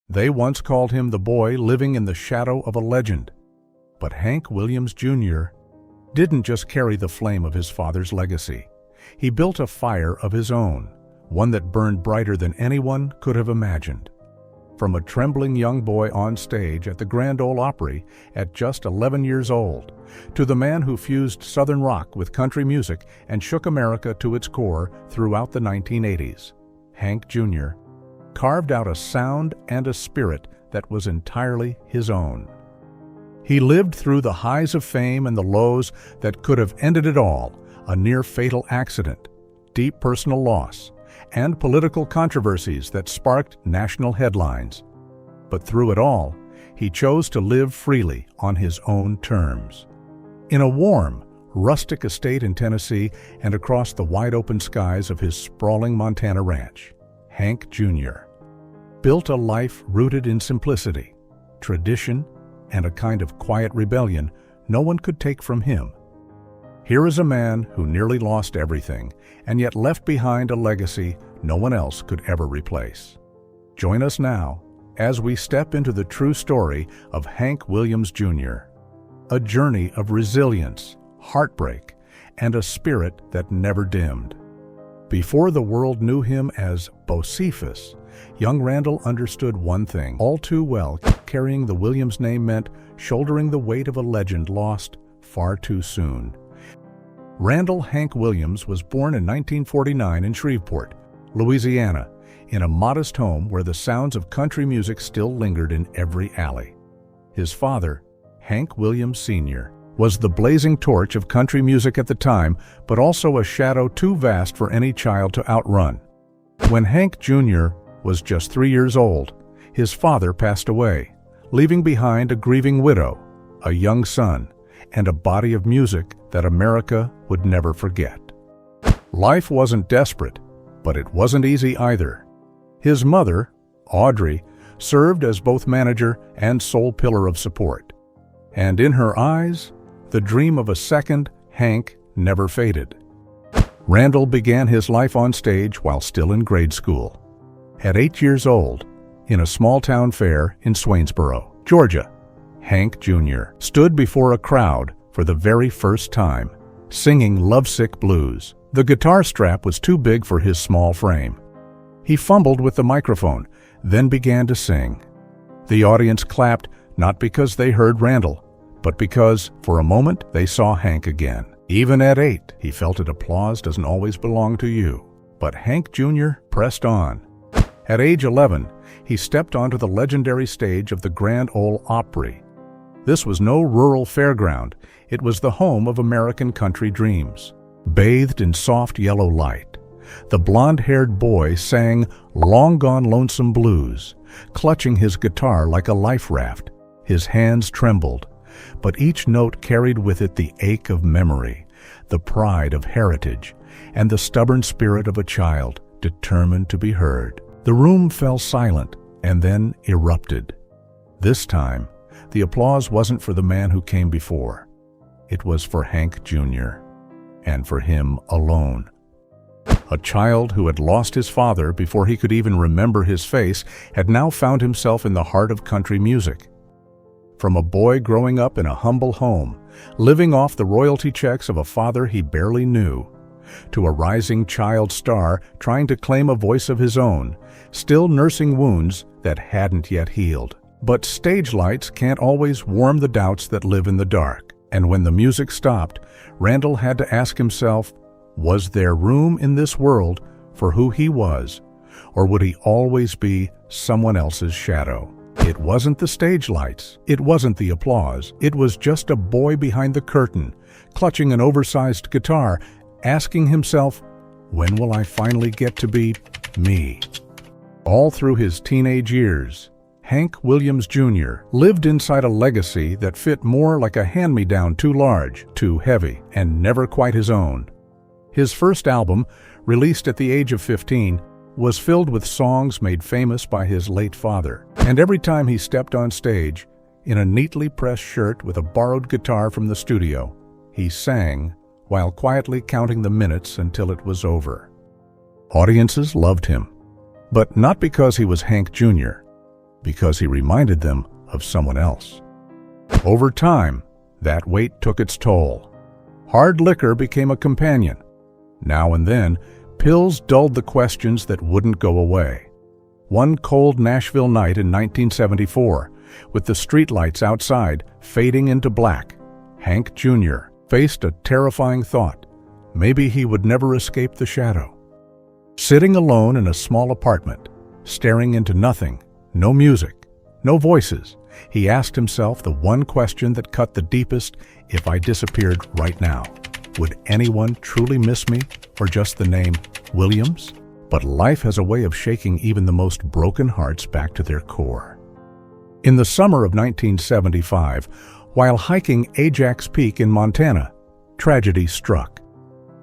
They once called him the boy living in the shadow of a legend. But Hank Williams Jr. didn't just carry the flame of his father's legacy. He built a fire of his own, one that burned brighter than anyone could have imagined. From a trembling young boy on stage at the Grand Ole Opry at just 11 years old, to the man who fused Southern rock with country music and shook America to its core throughout the 1980s, Hank Jr. carved out a sound and a spirit that was entirely his own. He lived through the highs of fame and the lows that could have ended it all, a near-fatal accident, deep personal loss, and political controversies that sparked national headlines. But through it all, he chose to live freely on his own terms. In a warm, rustic estate in Tennessee and across the wide-open skies of his sprawling Montana ranch, Hank Jr. built a life rooted in simplicity, tradition, and a kind of quiet rebellion no one could take from him. Here is a man who nearly lost everything and yet left behind a legacy no one else could ever replace. Join us now as we step into the true story of Hank Williams Jr., a journey of resilience, heartbreak, and a spirit that never dimmed. Before the world knew him as Bocephus, young Randall understood one thing all too well: carrying the Williams name meant shouldering the weight of a legend lost far too soon. Randall Hank Williams was born in 1949 in Shreveport, Louisiana, in a modest home where the sounds of country music still lingered in every alley. His father, Hank Williams Sr., was the blazing torch of country music at the time, but also a shadow too vast for any child to outrun. When Hank Jr. was just 3 years old, his father passed away, leaving behind a grieving widow, a young son, and a body of music that America would never forget. Life wasn't desperate, but it wasn't easy either. His mother, Audrey, served as both manager and sole pillar of support. And in her eyes, the dream of a second Hank never faded. Randall began his life on stage while still in grade school. At 8 years old, in a small-town fair in Swainsboro, Georgia, Hank Jr. stood before a crowd for the very first time, singing Lovesick Blues. The guitar strap was too big for his small frame. He fumbled with the microphone, then began to sing. The audience clapped not because they heard Randall, but because, for a moment, they saw Hank again. Even at 8, he felt that applause doesn't always belong to you. But Hank Jr. pressed on. At age 11, he stepped onto the legendary stage of the Grand Ole Opry. This was no rural fairground. It was the home of American country dreams. Bathed in soft yellow light, the blonde-haired boy sang Long Gone Lonesome Blues, clutching his guitar like a life raft. His hands trembled, but each note carried with it the ache of memory, the pride of heritage, and the stubborn spirit of a child determined to be heard. The room fell silent and then erupted. This time, the applause wasn't for the man who came before. It was for Hank Jr., and for him alone. A child who had lost his father before he could even remember his face had now found himself in the heart of country music. From a boy growing up in a humble home, living off the royalty checks of a father he barely knew, to a rising child star trying to claim a voice of his own, still nursing wounds that hadn't yet healed. But stage lights can't always warm the doubts that live in the dark. And when the music stopped, Randall had to ask himself, was there room in this world for who he was, or would he always be someone else's shadow? It wasn't the stage lights, it wasn't the applause, it was just a boy behind the curtain, clutching an oversized guitar, asking himself, when will I finally get to be me? All through his teenage years, Hank Williams Jr. lived inside a legacy that fit more like a hand-me-down, too large, too heavy, and never quite his own. His first album, released at the age of 15, was filled with songs made famous by his late father. And every time he stepped on stage, in a neatly pressed shirt with a borrowed guitar from the studio, he sang while quietly counting the minutes until it was over. Audiences loved him, but not because he was Hank Jr., because he reminded them of someone else. Over time, that weight took its toll. Hard liquor became a companion. Now and then, pills dulled the questions that wouldn't go away. One cold Nashville night in 1974, with the streetlights outside fading into black, Hank Jr. faced a terrifying thought. Maybe he would never escape the shadow. Sitting alone in a small apartment, staring into nothing, no music, no voices, he asked himself the one question that cut the deepest: if I disappeared right now, would anyone truly miss me, or just the name Williams? But life has a way of shaking even the most broken hearts back to their core. In the summer of 1975, while hiking Ajax Peak in Montana, tragedy struck.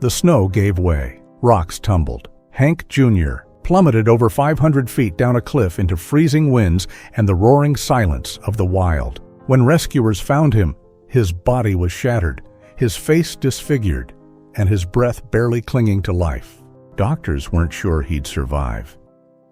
The snow gave way, rocks tumbled. Hank Jr. plummeted over 500 feet down a cliff into freezing winds and the roaring silence of the wild. When rescuers found him, his body was shattered, his face disfigured, and his breath barely clinging to life. Doctors weren't sure he'd survive.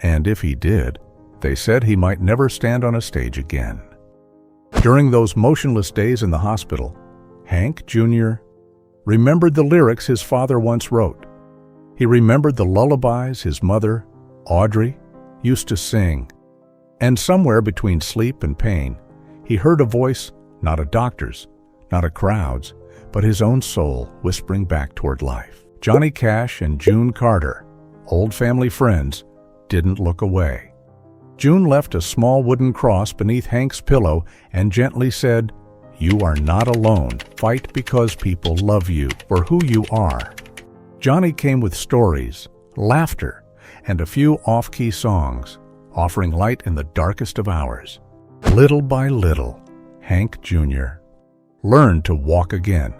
And if he did, they said he might never stand on a stage again. During those motionless days in the hospital, Hank Jr. remembered the lyrics his father once wrote. He remembered the lullabies his mother, Audrey, used to sing. And somewhere between sleep and pain, he heard a voice, not a doctor's, not a crowd's, but his own soul whispering back toward life. Johnny Cash and June Carter, old family friends, didn't look away. June left a small wooden cross beneath Hank's pillow and gently said, "You are not alone. Fight because people love you for who you are." Johnny came with stories, laughter, and a few off-key songs, offering light in the darkest of hours. Little by little, Hank Jr. learned to walk again.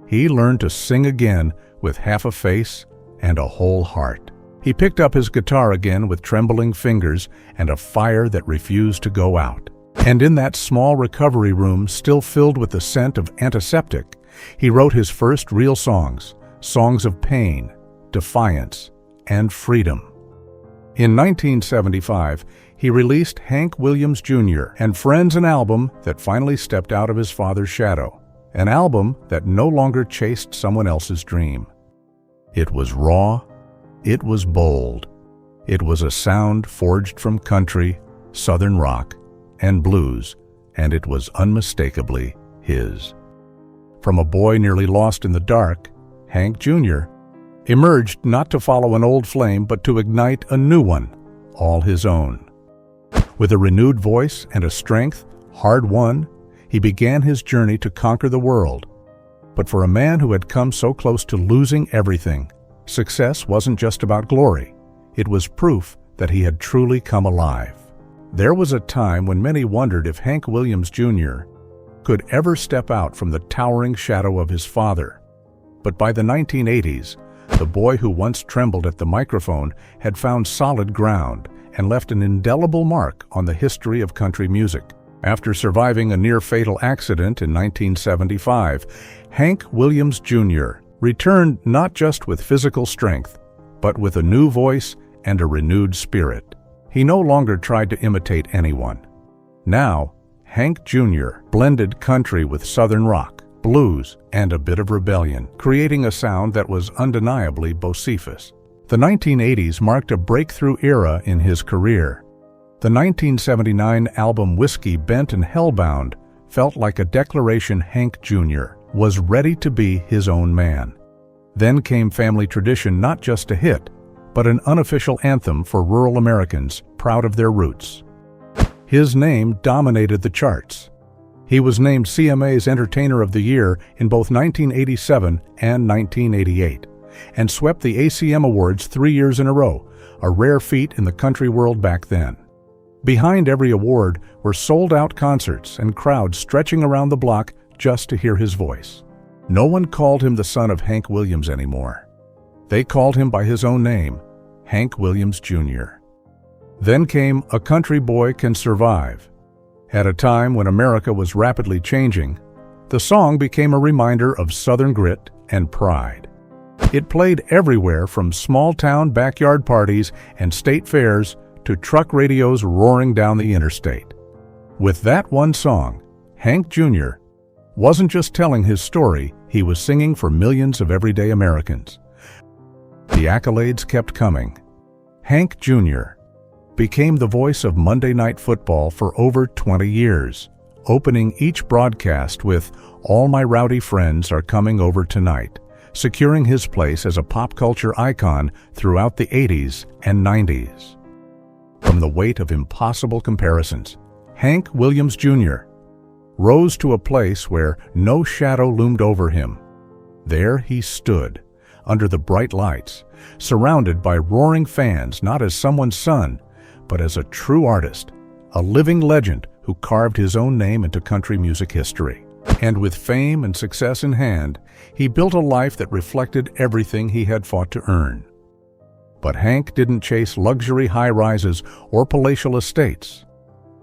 He learned to sing again with half a face and a whole heart. He picked up his guitar again with trembling fingers and a fire that refused to go out. And in that small recovery room, still filled with the scent of antiseptic, he wrote his first real songs, songs of pain, defiance, and freedom. In 1975, he released Hank Williams Jr. and Friends, an album that finally stepped out of his father's shadow, an album that no longer chased someone else's dream. It was raw, it was bold, it was a sound forged from country, southern rock, and blues, and it was unmistakably his. From a boy nearly lost in the dark, Hank Jr. emerged not to follow an old flame, but to ignite a new one, all his own. With a renewed voice and a strength hard-won, he began his journey to conquer the world. But for a man who had come so close to losing everything, success wasn't just about glory. It was proof that he had truly come alive. There was a time when many wondered if Hank Williams Jr. could ever step out from the towering shadow of his father. But by the 1980s, the boy who once trembled at the microphone had found solid ground and left an indelible mark on the history of country music. After surviving a near-fatal accident in 1975, Hank Williams Jr. returned not just with physical strength, but with a new voice and a renewed spirit. He no longer tried to imitate anyone. Now, Hank Jr. blended country with southern rock, blues, and a bit of rebellion, creating a sound that was undeniably vociferous. The 1980s marked a breakthrough era in his career. The 1979 album Whiskey Bent and Hellbound felt like a declaration Hank Jr. was ready to be his own man. Then came Family Tradition, not just a hit, but an unofficial anthem for rural Americans proud of their roots. His name dominated the charts. He was named CMA's Entertainer of the Year in both 1987 and 1988, and swept the ACM Awards 3 years in a row, a rare feat in the country world back then. Behind every award were sold-out concerts and crowds stretching around the block just to hear his voice. No one called him the son of Hank Williams anymore. They called him by his own name, Hank Williams Jr. Then came A Country Boy Can Survive. At a time when America was rapidly changing, the song became a reminder of Southern grit and pride. It played everywhere from small-town backyard parties and state fairs to truck radios roaring down the interstate. With that one song, Hank Jr. wasn't just telling his story, he was singing for millions of everyday Americans. The accolades kept coming. Hank Jr. became the voice of Monday Night Football for over 20 years, opening each broadcast with "All My Rowdy Friends Are Coming Over Tonight," securing his place as a pop culture icon throughout the 80s and 90s. From the weight of impossible comparisons, Hank Williams Jr. rose to a place where no shadow loomed over him. There he stood, under the bright lights, surrounded by roaring fans, not as someone's son, but as a true artist, a living legend who carved his own name into country music history. And with fame and success in hand, he built a life that reflected everything he had fought to earn. But Hank didn't chase luxury high-rises or palatial estates.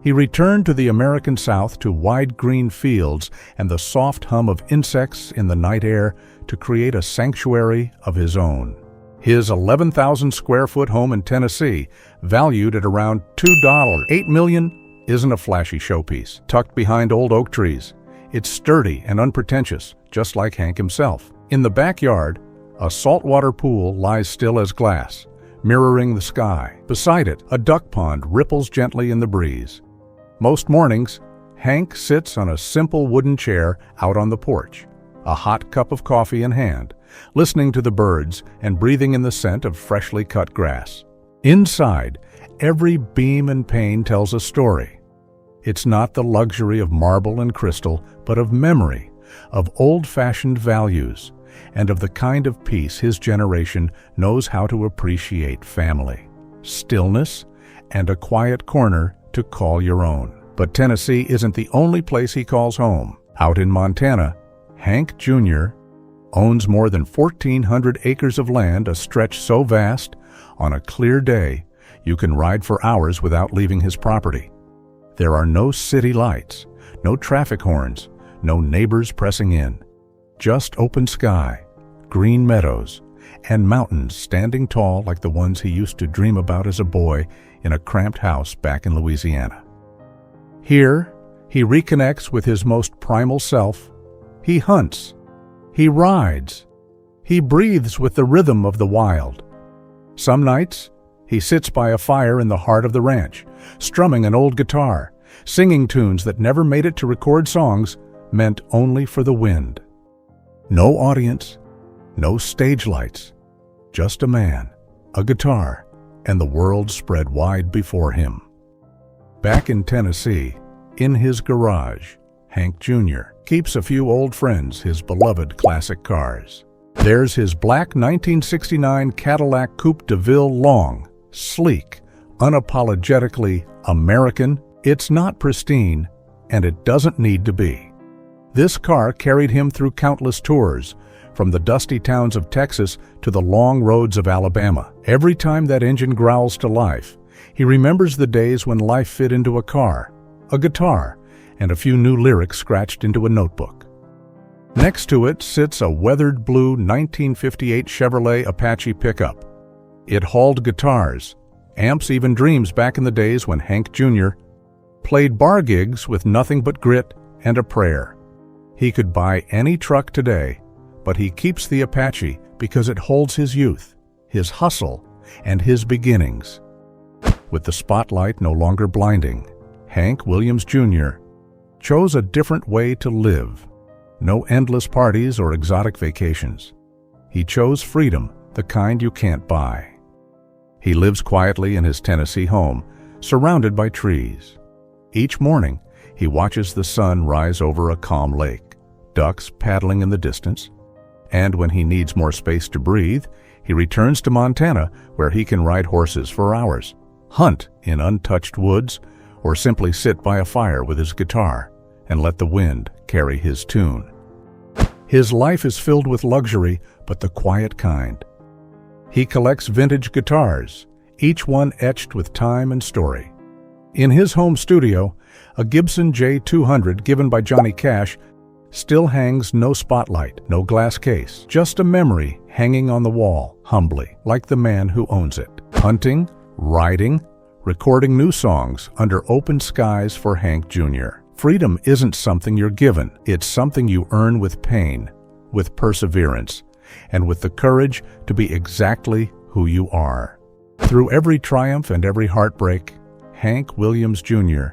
He returned to the American South, to wide green fields and the soft hum of insects in the night air, to create a sanctuary of his own. His 11,000-square-foot home in Tennessee, valued at around $8 million, isn't a flashy showpiece, tucked behind old oak trees. It's sturdy and unpretentious, just like Hank himself. In the backyard, a saltwater pool lies still as glass, mirroring the sky. Beside it, a duck pond ripples gently in the breeze. Most mornings, Hank sits on a simple wooden chair out on the porch, a hot cup of coffee in hand, listening to the birds and breathing in the scent of freshly cut grass. Inside, every beam and pane tells a story. It's not the luxury of marble and crystal, but of memory, of old-fashioned values, and of the kind of peace his generation knows how to appreciate: family, stillness, and a quiet corner to call your own. But Tennessee isn't the only place he calls home. Out in Montana, Hank Jr. owns more than 1,400 acres of land, a stretch so vast, on a clear day, you can ride for hours without leaving his property. There are no city lights, no traffic horns, no neighbors pressing in. Just open sky, green meadows, and mountains standing tall like the ones he used to dream about as a boy in a cramped house back in Louisiana. Here, he reconnects with his most primal self. He hunts. He rides. He breathes with the rhythm of the wild. Some nights, he sits by a fire in the heart of the ranch, strumming an old guitar, singing tunes that never made it to record songs meant only for the wind. No audience, no stage lights, just a man, a guitar, and the world spread wide before him. Back in Tennessee, in his garage, Hank Jr. keeps a few old friends, his beloved classic cars. There's his black 1969 Cadillac Coupe de Ville, long, sleek, unapologetically American. It's not pristine, and it doesn't need to be. This car carried him through countless tours, from the dusty towns of Texas to the long roads of Alabama. Every time that engine growls to life, he remembers the days when life fit into a car, a guitar, and a few new lyrics scratched into a notebook. Next to it sits a weathered blue 1958 Chevrolet Apache pickup. It hauled guitars, amps, even dreams back in the days when Hank Jr. played bar gigs with nothing but grit and a prayer. He could buy any truck today, but he keeps the Apache because it holds his youth, his hustle, and his beginnings. With the spotlight no longer blinding, Hank Williams Jr. chose a different way to live. No endless parties or exotic vacations. He chose freedom, the kind you can't buy. He lives quietly in his Tennessee home, surrounded by trees. Each morning, he watches the sun rise over a calm lake, ducks paddling in the distance, and when he needs more space to breathe, he returns to Montana, where he can ride horses for hours, hunt in untouched woods, or simply sit by a fire with his guitar and let the wind carry his tune. His life is filled with luxury, but the quiet kind. He collects vintage guitars, each one etched with time and story. In his home studio, a Gibson J200 given by Johnny Cash still hangs, no spotlight, no glass case, just a memory hanging on the wall, humbly, like the man who owns it. Hunting, riding, recording new songs under open skies for Hank Jr. Freedom isn't something you're given. It's something you earn with pain, with perseverance, and with the courage to be exactly who you are. Through every triumph and every heartbreak, Hank Williams Jr.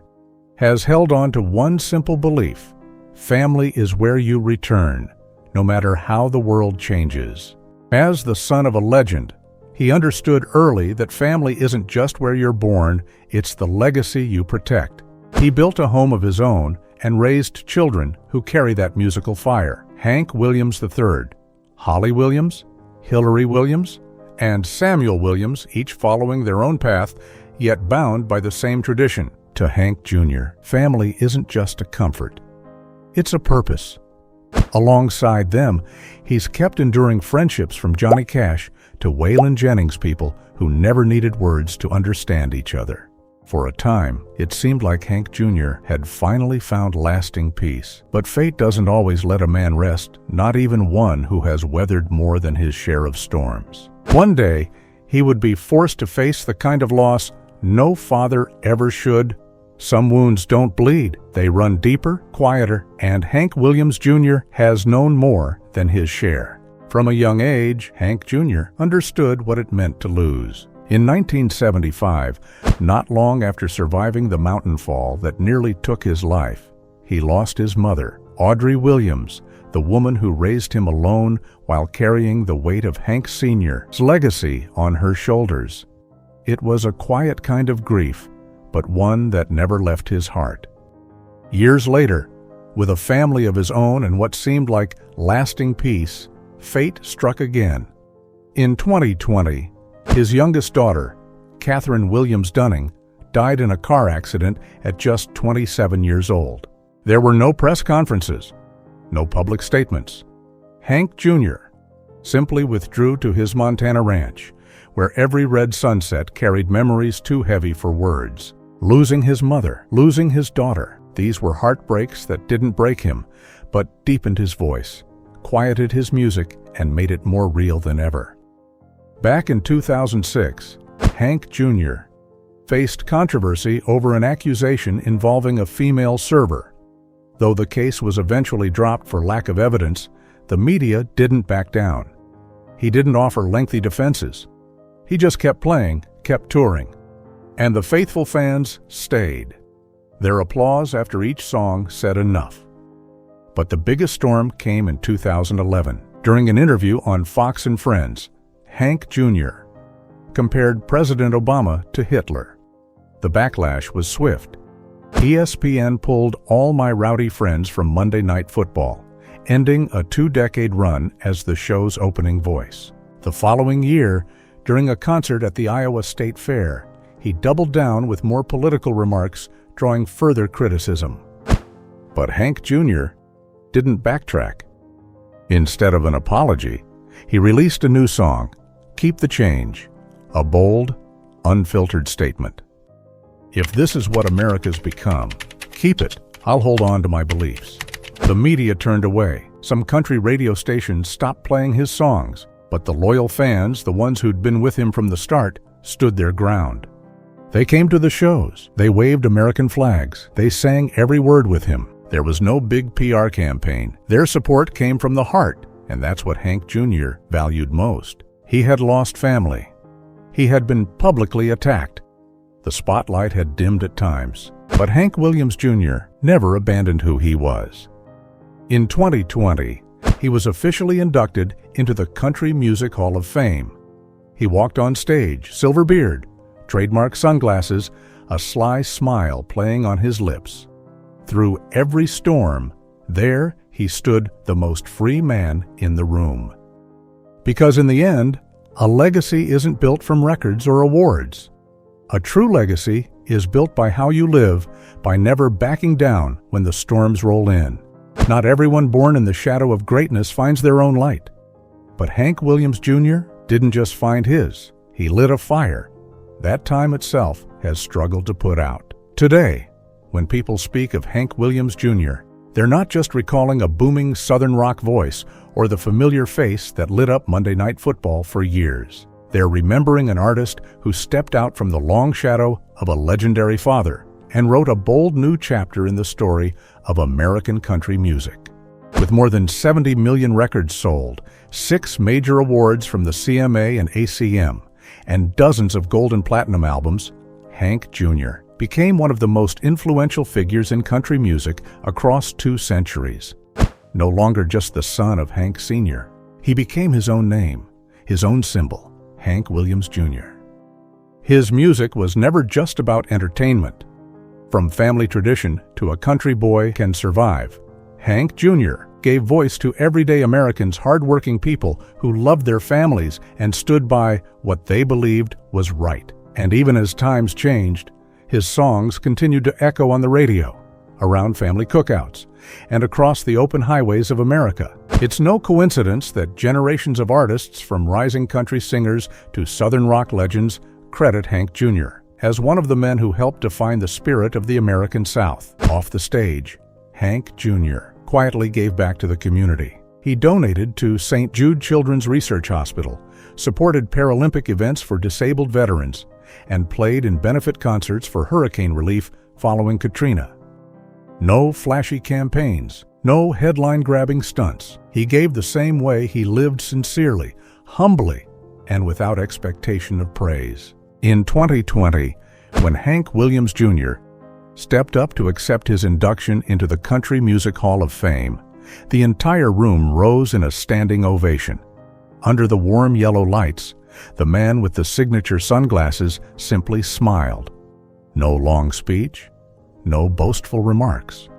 has held on to one simple belief: family is where you return, no matter how the world changes. As the son of a legend, he understood early that family isn't just where you're born, it's the legacy you protect. He built a home of his own and raised children who carry that musical fire. Hank Williams III, Holly Williams, Hillary Williams, and Samuel Williams, each following their own path, yet bound by the same tradition. To Hank Jr., family isn't just a comfort. It's a purpose. Alongside them, he's kept enduring friendships from Johnny Cash to Waylon Jennings, people who never needed words to understand each other. For a time, it seemed like Hank Jr. had finally found lasting peace. But fate doesn't always let a man rest, not even one who has weathered more than his share of storms. One day, he would be forced to face the kind of loss no father ever should. Some wounds don't bleed. They run deeper, quieter, and Hank Williams Jr. has known more than his share. From a young age, Hank Jr. understood what it meant to lose. In 1975, not long after surviving the mountain fall that nearly took his life, he lost his mother, Audrey Williams, the woman who raised him alone while carrying the weight of Hank Sr.'s legacy on her shoulders. It was a quiet kind of grief, but one that never left his heart. Years later, with a family of his own and what seemed like lasting peace, fate struck again. In 2020, his youngest daughter, Catherine Williams Dunning, died in a car accident at just 27 years old. There were no press conferences, no public statements. Hank Jr. simply withdrew to his Montana ranch, where every red sunset carried memories too heavy for words. Losing his mother, losing his daughter, these were heartbreaks that didn't break him, but deepened his voice, quieted his music, and made it more real than ever. Back in 2006, Hank Jr. faced controversy over an accusation involving a female server. Though the case was eventually dropped for lack of evidence, the media didn't back down. He didn't offer lengthy defenses. He just kept playing, kept touring. And the faithful fans stayed. Their applause after each song said enough. But the biggest storm came in 2011. During an interview on Fox and Friends, Hank Jr. compared President Obama to Hitler. The backlash was swift. ESPN pulled All My Rowdy Friends from Monday Night Football, ending a 2-decade run as the show's opening voice. The following year, during a concert at the Iowa State Fair, he doubled down with more political remarks, drawing further criticism. But Hank Jr. didn't backtrack. Instead of an apology, he released a new song, Keep the Change, a bold, unfiltered statement. If this is what America's become, keep it. I'll hold on to my beliefs. The media turned away. Some country radio stations stopped playing his songs, but the loyal fans, the ones who'd been with him from the start, stood their ground. They came to the shows. They waved American flags. They sang every word with him. There was no big PR campaign. Their support came from the heart, and that's what Hank Jr. valued most. He had lost family. He had been publicly attacked. The spotlight had dimmed at times, but Hank Williams Jr. never abandoned who he was. In 2020, he was officially inducted into the Country Music Hall of Fame. He walked on stage, silver beard, trademark sunglasses, a sly smile playing on his lips. Through every storm, there he stood the most free man in the room. Because in the end, a legacy isn't built from records or awards. A true legacy is built by how you live, by never backing down when the storms roll in. Not everyone born in the shadow of greatness finds their own light. But Hank Williams Jr. didn't just find his. He lit a fire that time itself has struggled to put out. Today, when people speak of Hank Williams Jr., they're not just recalling a booming Southern rock voice or the familiar face that lit up Monday Night Football for years. They're remembering an artist who stepped out from the long shadow of a legendary father and wrote a bold new chapter in the story of American country music. With more than 70 million records sold, 6 major awards from the CMA and ACM, and dozens of gold and platinum albums, Hank Jr. became one of the most influential figures in country music across 2 centuries. No longer just the son of Hank Sr., he became his own name, his own symbol, Hank Williams Jr. His music was never just about entertainment. From family tradition to A Country Boy Can Survive, Hank Jr. gave voice to everyday Americans, hardworking people who loved their families and stood by what they believed was right. And even as times changed, his songs continued to echo on the radio, around family cookouts, and across the open highways of America. It's no coincidence that generations of artists, from rising country singers to Southern rock legends, credit Hank Jr. as one of the men who helped define the spirit of the American South. Off the stage, Hank Jr. quietly gave back to the community. He donated to St. Jude Children's Research Hospital, supported Paralympic events for disabled veterans, and played in benefit concerts for hurricane relief following Katrina. No flashy campaigns, no headline-grabbing stunts. He gave the same way he lived, sincerely, humbly, and without expectation of praise. In 2020, when Hank Williams Jr. stepped up to accept his induction into the Country Music Hall of Fame, the entire room rose in a standing ovation. Under the warm yellow lights, the man with the signature sunglasses simply smiled. No long speech, no boastful remarks.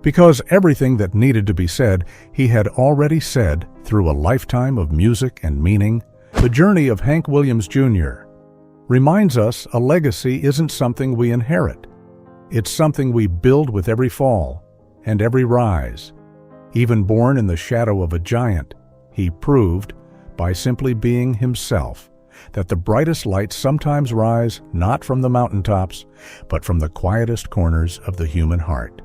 Because everything that needed to be said, he had already said through a lifetime of music and meaning. The journey of Hank Williams Jr. reminds us a legacy isn't something we inherit. It's something we build with every fall and every rise. Even born in the shadow of a giant, he proved, by simply being himself, that the brightest lights sometimes rise not from the mountaintops, but from the quietest corners of the human heart.